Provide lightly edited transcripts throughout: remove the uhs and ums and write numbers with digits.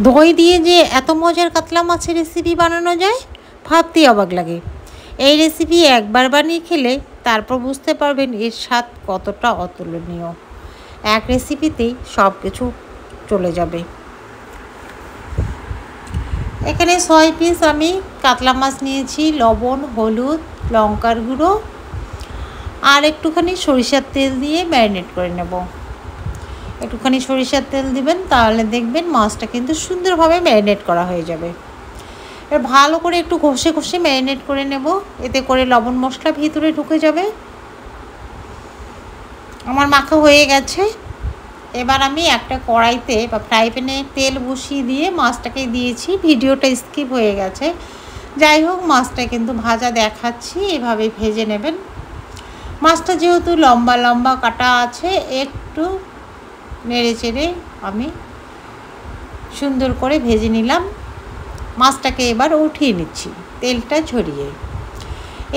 দই দিয়ে যে এত মজার কাতলা মাছের রেসিপি বানানো যায় ভাবতেই অবাক লাগে। এই রেসিপি একবার বানিয়ে খেলে তারপর বুঝতে পারবেন এর স্বাদ কতটা অতুলনীয়। এক রেসিপিতেই সব কিছু চলে যাবে। এখানে 6 পিস আমি কাতলা মাছ নিয়েছি। লবণ, হলুদ, লঙ্কার গুঁড়ো আর একটুখানি সরিষার তেল দিয়ে ম্যারিনেট করে নেব। একটুখানি সরিষার তেল দিবেন, তাহলে দেখবেন মাছটা কিন্তু সুন্দরভাবে ম্যারিনেট করা হয়ে যাবে। এবার ভালো করে একটু ঘষে ঘষে ম্যারিনেট করে নেব, এতে করে লবণ মশলা ভিতরে ঢুকে যাবে। আমার মাখা হয়ে গেছে। এবার আমি একটা কড়াইতে বা ফ্রাই প্যানে তেল বসিয়ে দিয়ে মাছটাকে দিয়েছি। ভিডিওটা স্কিপ হয়ে গেছে, যাই হোক মাছটা কিন্তু ভাজা দেখাচ্ছি, এভাবে ভেজে নেবেন। মাছটা যেহেতু লম্বা লম্বা কাটা আছে, একটু নেড়ে চেড়ে আমি সুন্দর করে ভেজে নিলাম। মাছটাকে এবার উঠিয়ে নিচ্ছি তেলটা ঝরিয়ে।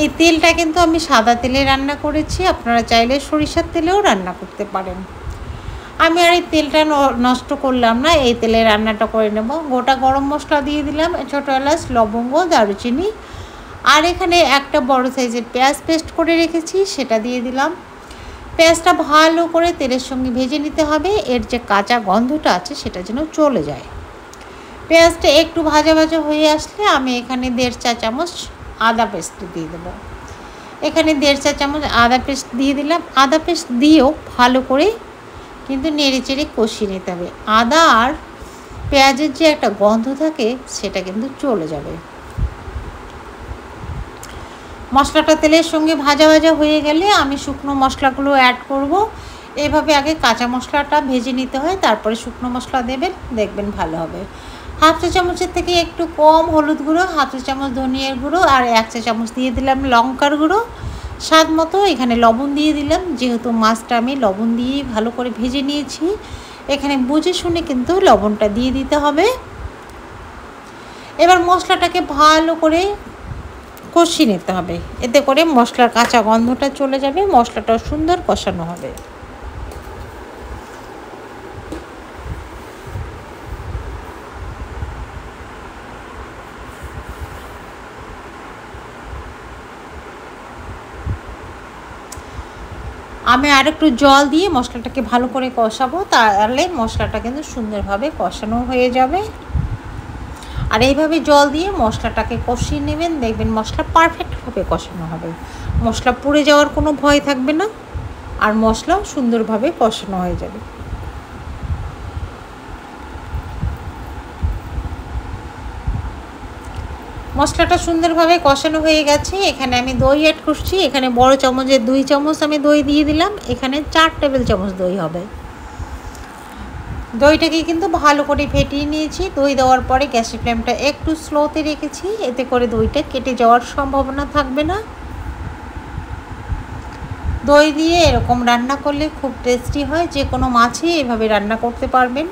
এই তেলটা কিন্তু আমি সাদা তেলে রান্না করেছি, আপনারা চাইলে সরিষার তেলেও রান্না করতে পারেন। আমি আর এই তেলটা নষ্ট করলাম না, এই তেলে রান্নাটা করে নেব। গোটা গরম মশলা দিয়ে দিলাম, ছোটো এলাচ, লবঙ্গ, দারুচিনি, আর এখানে একটা বড় সাইজের পেঁয়াজ পেস্ট করে রেখেছি সেটা দিয়ে দিলাম। পেঁয়াজটা ভালো করে তেলের সঙ্গে ভেজে নিতে হবে, এর যে কাঁচা গন্ধটা আছে সেটা যেন চলে যায়। পেঁয়াজটা একটু ভাজা ভাজা হয়ে আসলে আমি এখানে 1.5 চা চামচ আদা পেস্ট দিয়ে দেবো। এখানে 1.5 চা চামচ আদা পেস্ট দিয়ে দিলাম। আদা পেস্ট দিয়েও ভালো করে কিন্তু নেড়ে চেড়ে কষিয়ে নিতে হবে। আদা আর পেঁয়াজের যে একটা গন্ধ থাকে সেটা কিন্তু চলে যাবে। মশলাটা তেলের সঙ্গে ভাজা ভাজা হয়ে গেলে আমি শুকনো মশলাগুলো অ্যাড করব। এভাবে আগে কাঁচা মশলাটা ভেজে নিতে হয়, তারপরে শুকনো মশলা দেবেন, দেখবেন ভালো হবে। 1/2 চা চামচের থেকে একটু কম হলুদ গুঁড়ো, 1/2 চা চামচ ধনিয়ার গুঁড়ো আর 1 চা চামচ দিয়ে দিলাম লঙ্কার গুঁড়ো। স্বাদ মতো এখানে লবণ দিয়ে দিলাম, যেহেতু মাছটা আমি লবণ দিয়ে ভালো করে ভেজে নিয়েছি, এখানে বুঝে শুনে কিন্তু লবণটা দিয়ে দিতে হবে। এবার মশলাটাকে ভালো করে কষিয়ে নিতে হবে, এতে করে মশলার কাঁচা গন্ধটা চলে যাবে, মশলাটাও সুন্দর কষানো হবে। আমি আর একটু জল দিয়ে মশলাটাকে ভালো করে কষাবো, তাহলে মশলাটা কিন্তু সুন্দরভাবে কষানো হয়ে যাবে। আর এইভাবে জল দিয়ে মশলাটাকে কষিয়ে নেবেন, দেখবেন মশলা পারফেক্টভাবে কষানো হবে। মশলা পুড়ে যাওয়ার কোনো ভয় থাকবে না, আর মশলাও সুন্দরভাবে কষানো হয়ে যাবে। মশলাটা সুন্দরভাবে কষানো হয়ে গেছে। এখানে আমি দই অ্যাড করছি। এখানে বড় চামচের 2 চামচ আমি দই দিয়ে দিলাম। এখানে 4 টেবিল চামচ দই হবে। দইটাকে কিন্তু ভালো করে ফেটিয়ে নিয়েছি। দই দেওয়ার পরে গ্যাসের ফ্লেমটা একটু স্লোতে রেখেছি, এতে করে দইটা কেটে যাওয়ার সম্ভাবনা থাকবে না। দই দিয়ে এরকম রান্না করলে খুব টেস্টি হয়, যে কোনো মাছই এভাবে রান্না করতে পারবেন,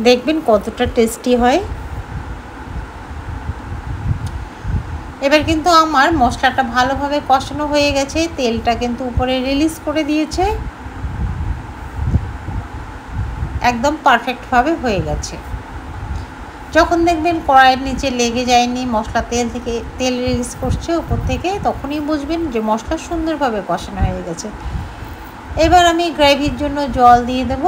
দেখবেন কতটা টেস্টি হয়। এবার কিন্তু আমার মশলাটা ভালোভাবে কষানো হয়ে গেছে, তেলটা কিন্তু উপরে রিলিজ করে দিয়েছে, একদম পারফেক্টভাবে হয়ে গেছে। যখন দেখবেন কড়াইয়ের নিচে লেগে যায়নি, মশলা তেল রিলিজ করছে উপর থেকে, তখনই বুঝবেন যে মশলা সুন্দরভাবে কষানো হয়ে গেছে। এবার আমি গ্রেভির জন্য জল দিয়ে দেব।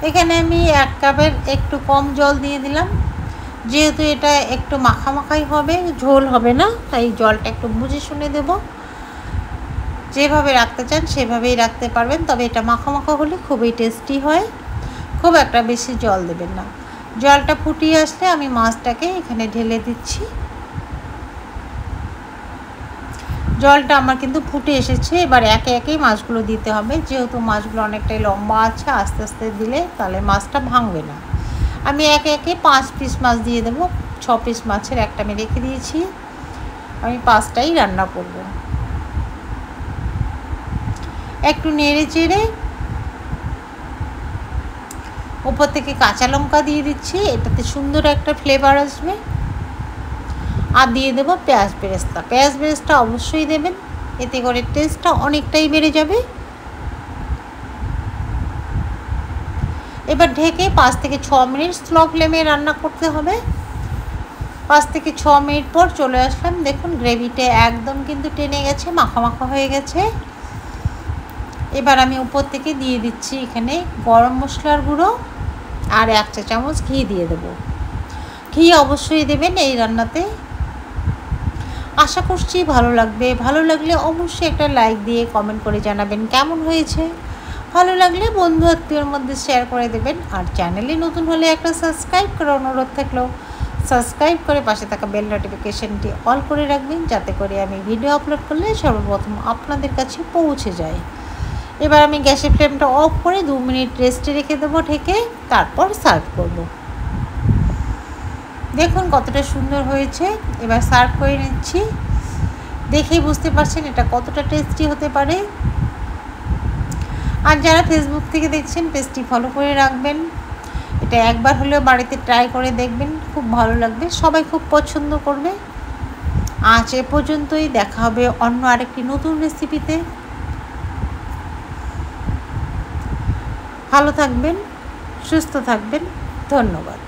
এখানে আমি 1 কাপের একটু কম জল দিয়ে দিলাম, যেহেতু এটা একটু মাখামাখাই হবে, ঝোল হবে না, তাই জলটা একটু বুঝে শুনে দেব। যেভাবে রাখতে চান সেভাবেই রাখতে পারবেন, তবে এটা মাখামাখা হলে খুবই টেস্টি হয়। খুব একটা বেশি জল দেবেন না। জলটা ফুটিয়ে আসলে আমি মাছটাকে এখানে ঢেলে দিচ্ছি। জলটা আমার কিন্তু ফুটে এসেছে। এবার একে একেই মাছগুলো দিতে হবে, যেহেতু মাছগুলো অনেকটাই লম্বা আছে, আস্তে আস্তে দিলে তাহলে মাছটা ভাঙবে না। আমি একে একে 5 পিস মাছ দিয়ে দেবো। 6 পিস মাছের একটা আমি রেখে দিয়েছি, আমি 5টাই রান্না করব। একটু নেড়ে চেড়ে উপর থেকে কাঁচা লঙ্কা দিয়ে দিচ্ছি, এটাতে সুন্দর একটা ফ্লেভার আসবে। আর দিয়ে দেবো পেঁয়াজ বেরেস্তা। পেঁয়াজ বেরেস্তা অবশ্যই দেবেন, এতে করে টেস্টটা অনেকটাই বেড়ে যাবে। এবার ঢেকে 5 থেকে 6 মিনিট স্লো ফ্লেমে রান্না করতে হবে। 5 থেকে 6 মিনিট পর চলে আসলাম। দেখুন গ্রেভিটা একদম কিন্তু টেনে গেছে, মাখা মাখা হয়ে গেছে। এবার আমি উপর থেকে দিয়ে দিচ্ছি এখানে গরম মশলার গুঁড়ো আর 1 চা চামচ ঘি দিয়ে দেবো। ঘি অবশ্যই দেবেন এই রান্নাতে। আশা করছি ভালো লাগবে। ভালো লাগলে অবশ্যই একটা লাইক দিয়ে কমেন্ট করে জানাবেন কেমন হয়েছে। ভালো লাগলে বন্ধু আত্মীয়র মধ্যে শেয়ার করে দেবেন। আর চ্যানেলে নতুন হলে একটা সাবস্ক্রাইব করার অনুরোধ থাকলো। সাবস্ক্রাইব করে পাশে থাকা বেল নোটিফিকেশনটি অল করে রাখবেন, যাতে করে আমি ভিডিও আপলোড করলে সর্বপ্রথম আপনাদের কাছে পৌঁছে যায়। এবার আমি গ্যাসের ফ্লেমটা অফ করে 2 মিনিট রেস্টে রেখে দেবো ঢেকে, তারপর সার্ভ করব। দেখুন কতটা সুন্দর হয়েছে। এবার সার্ভ করে নিচ্ছি। দেখেই বুঝতে পারছেন এটা কতটা টেস্টি হতে পারে। আর যারা ফেসবুক থেকে দেখছেন পেজটি ফলো করে রাখবেন। এটা একবার হলেও বাড়িতে ট্রাই করে দেখবেন, খুব ভালো লাগবে, সবাই খুব পছন্দ করবে। আজ এ পর্যন্তই, দেখা হবে অন্য আরেকটি নতুন রেসিপিতে। ভালো থাকবেন, সুস্থ থাকবেন, ধন্যবাদ।